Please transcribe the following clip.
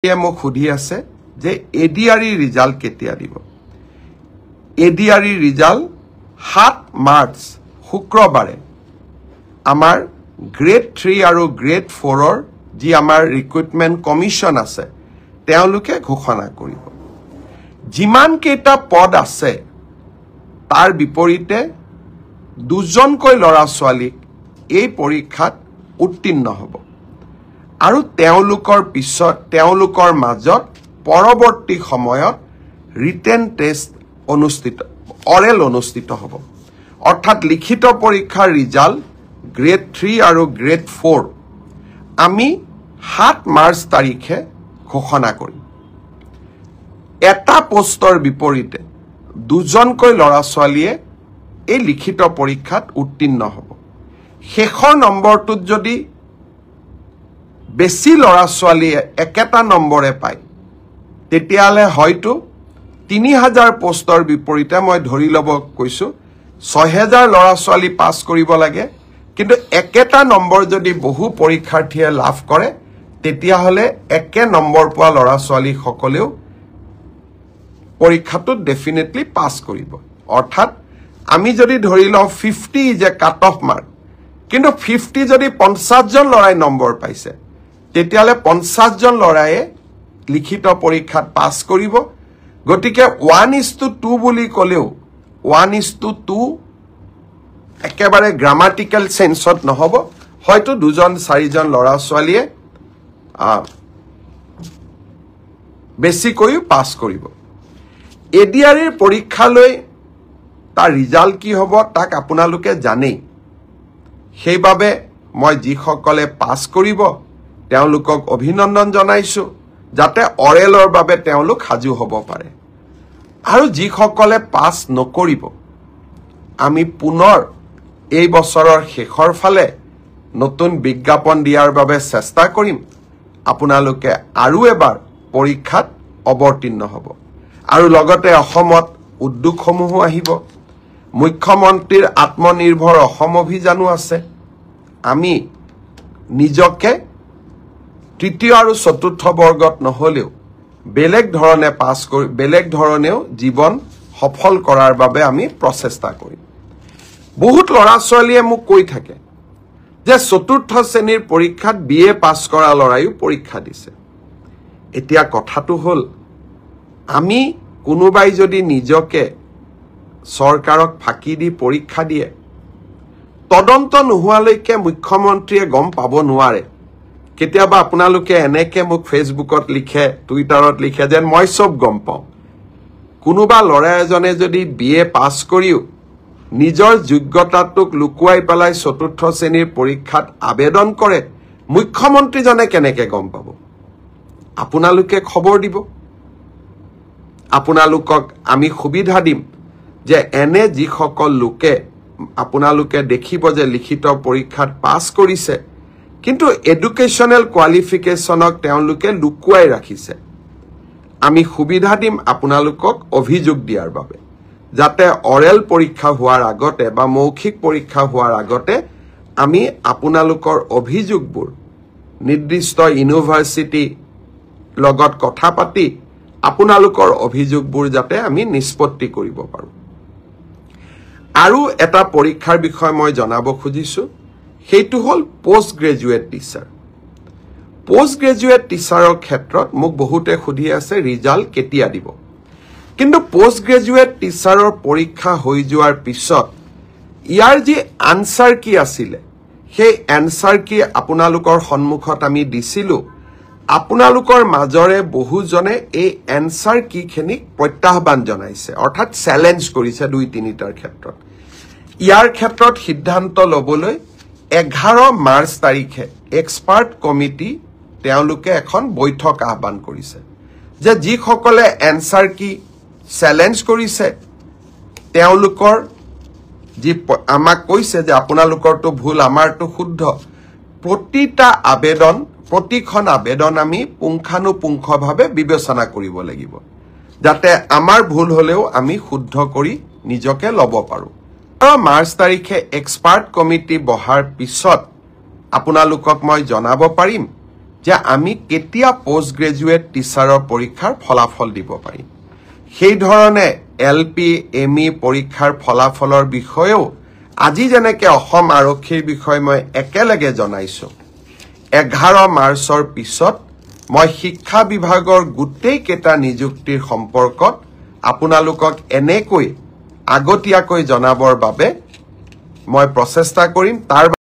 মোক সুধি আছে যে এডিআৰই ৰিজাল্ট কেতিয়া দিব এডিআৰই ৰিজাল্ট 7 মাৰ্চ শুক্ৰবাৰে আমাৰ গ্ৰেড 3 আৰু গ্ৰেড 4 ৰ যি আমাৰ ৰিক্ৰুটমেন্ট কমিশন আছে তেওঁলোকে ঘোষণা কৰিব যিমান কেইটা পদ আছে তাৰ বিপৰীতে দুজনকৈ লৰা ছোৱালীক এই পৰীক্ষাত উত্তীৰ্ণ হ'ব আৰু তেওঁলোকৰ পিছত তেওঁলোকৰ মাজত পৰৱৰ্তী সময়ত ৰিটেন টেষ্ট অৰেল অনুষ্ঠিত হ'ব অৰ্থাৎ লিখিত পৰীক্ষাৰ ৰিজাল্ট গ্ৰেড 3 আৰু গ্ৰেড 4 আমি 7 মাৰ্চ তাৰিখে ঘোষণা কৰিম এটা পোষ্টৰ বিপৰীতে দুজনকৈ লৰা ছোৱালীয়ে এই লিখিত পৰীক্ষাত উত্তীৰ্ণ হ'ব শেষৰ নম্বৰটোত যদি বেছি লৰা ছোৱালীয়ে একেটা নম্বৰে পায় তেতিয়ালে হয়তো 3000 পোষ্টৰ বিপৰীতে মই ধৰি লব কৈছো 6000 লৰা ছোৱালী পাস কৰিব লাগে কিন্তু একেটা নম্বৰ যদি বহু পৰীক্ষাৰ্থীয়ে লাভ কৰে তেতিয়া হলে একে নম্বৰ পোৱা লৰা ছোৱালী সকলেও পৰীক্ষাটো ডেফিনেটলি পাস কৰিব অৰ্থাৎ আমি যদি ধৰি লও 50 যে কাট অফ মাৰ্ক কিন্তু 50 যদি 50 জন লৰাই নম্বৰ পাইছে তেতিয়ালে 50 জন লৰাই লিখিত পৰীক্ষাত পাস কৰিব গটিকে 1:2 বুলি কলেও 1:2 একেবাৰে গ্ৰামাটিক্যাল সেন্সত নহব হয়তো দুজন চাৰিজন লৰা ছোৱালীয়ে বেছিকৈ পাস কৰিব এডিআৰইৰ পৰীক্ষালৈ তাৰ ৰিজাল্ট কি হ'ব তাক আপোনালোকে জানেই সেইবাবে মই যিসকলে পাস কৰিব তেওঁলোকক অভিনন্দন জনাইছো যাতে অৰেলৰ বাবে তেওঁলোক সাজু হ'ব পাৰে আৰু যিসকলে পাস নকৰিব আমি পুনৰ এই বছৰৰ শেষৰ ফালে নতুন বিজ্ঞাপন দিয়াৰ বাবে চেষ্টা কৰিম আপোনালোকে আৰু এবাৰ পৰীক্ষাত অৱতীৰ্ণ হ'ব আৰু লগতে অসমত উদ্যোগসমূহ আহিব মুখ্যমন্ত্ৰীৰ আত্মনিৰ্ভৰ অসম অভিযানো আছে আমি নিজকে তৃতীয় আৰু চতুৰ্থ বৰ্গত নহলেও বেলেগ ধৰণে পাস কৰি বেলেগ ধৰণেও জীৱন সফল কৰাৰ বাবে আমি প্ৰচেষ্টা কৰিম বহুত লৰা ছোৱালীয়ে মোক কৈ থাকে যে চতুৰ্থ শ্ৰেণীৰ পৰীক্ষাত বিএ পাস কৰা লৰায়ো পৰীক্ষা দিছে এতিয়া কথাটো হল আমি কোনোবাই যদি নিজকে চৰকাৰক ফাঁকি দি পৰীক্ষা দিয়ে তদন্ত নোহোৱালৈকে মুখ্যমন্ত্ৰীয়ে গম পাব নোৱাৰে কেতিয়াবা আপোনালোকে এনেকে মোক ফেসবুকত লিখে টুইটাৰত লিখে যেন মই সব গম পাওঁ কোনোবা লৰা এজনে যদি বিএ পাস কৰিও নিজৰ যোগ্যতাটোক লুকুৱাই পেলাই চতুৰ্থ শ্ৰেণীৰ পৰীক্ষাত আবেদন কৰে মুখ্যমন্ত্ৰীজনে কেনেকে গম পাব আপোনালোকে খবৰ দিব আপোনালোকক আমি সুবিধা দিম যে এনে যিসকল লোকে আপোনালোকে দেখিব যে লিখিত পৰীক্ষাত পাস কৰিছে কিন্তু এডুকেশনাল কোৱালিফিকেশনক তেওঁলোকে লুকুৱাই ৰাখিছে আমি সুবিধা দিম আপোনালোকক অভিযোগ দিয়াৰ বাবে যাতে অৰেল পৰীক্ষা হোৱাৰ আগতে বা মৌখিক পৰীক্ষা হোৱাৰ আগতে আমি আপোনালোকৰ অভিযোগবোৰ নিৰ্দিষ্ট ইউনিভাৰ্সিটি লগত কথা পাতি আপোনালোকৰ অভিযোগবোৰ যাতে আমি নিষ্পত্তি কৰিব পাৰো আৰু এটা পৰীক্ষাৰ বিষয় মই জনাব খুজিছো সেইটো হল পোষ্ট গ্ৰেজুৱেট টিচাৰৰ ক্ষেত্ৰত মোক বহুতে সুধি আছে ৰিজাল্ট কেতিয়া দিব কিন্তু পোষ্ট গ্ৰেজুৱেট টিচাৰৰ পৰীক্ষা হৈ যোৱাৰ পিছত ইয়াৰ যি আনসাৰ কি আছিল সেই আনসাৰ কি আপোনালোকৰ সন্মুখত আমি দিছিলো আপোনালোকৰ মাজৰে বহুজনে এই আনসাৰ কি খিনিক প্ৰত্যাহ্বান জনাইছে অৰ্থাৎ চ্যালেঞ্জ কৰিছে 2-3টাৰ ক্ষেত্ৰত ইয়াৰ ক্ষেত্ৰত সিদ্ধান্ত লবলৈ 11 মাৰ্চ তাৰিখে এক্সপাৰ্ট কমিটি তেওঁলোকে এখন বৈঠক আহ্বান কৰিছে যে যিসকলে আনসাৰ কি চ্যালেঞ্জ কৰিছে তেওঁলোকৰ যি আমাক কৈছে যে আপোনালোকৰটো ভুল আমাৰটো শুদ্ধ প্ৰতিখন আবেদন আমি পুংখানুপুংখভাৱে বিবেচনা কৰিব লাগিব যাতে আমাৰ ভুল হলেও আমি শুদ্ধ কৰি নিজকে লব পাৰো মাৰ্চ তাৰিখে এক্সপাৰ্ট কমিটি বহাৰ পিছত আপোনালোকক মই জনাব পাৰিম যে আমি কেতিয়া পোষ্ট গ্ৰেজুৱেট টিচাৰৰ পৰীক্ষাৰ ফলাফল দিব পাৰিম সেই ধৰণে LP ME পৰীক্ষাৰ ফলাফলৰ বিষয়েও আজি যেনেকৈ অসম আৰক্ষীৰ বিষয়ে মই একেলগে জনাইছো 11 মাৰ্চৰ পিছত মই শিক্ষা বিভাগৰ গোটেই কেটা নিযুক্তিৰ সম্পৰ্কত আপোনালোকক এনেকৈ আগতীয়াকৈ জনাবৰ বাবে মই প্ৰচেষ্টা কৰিম তাৰ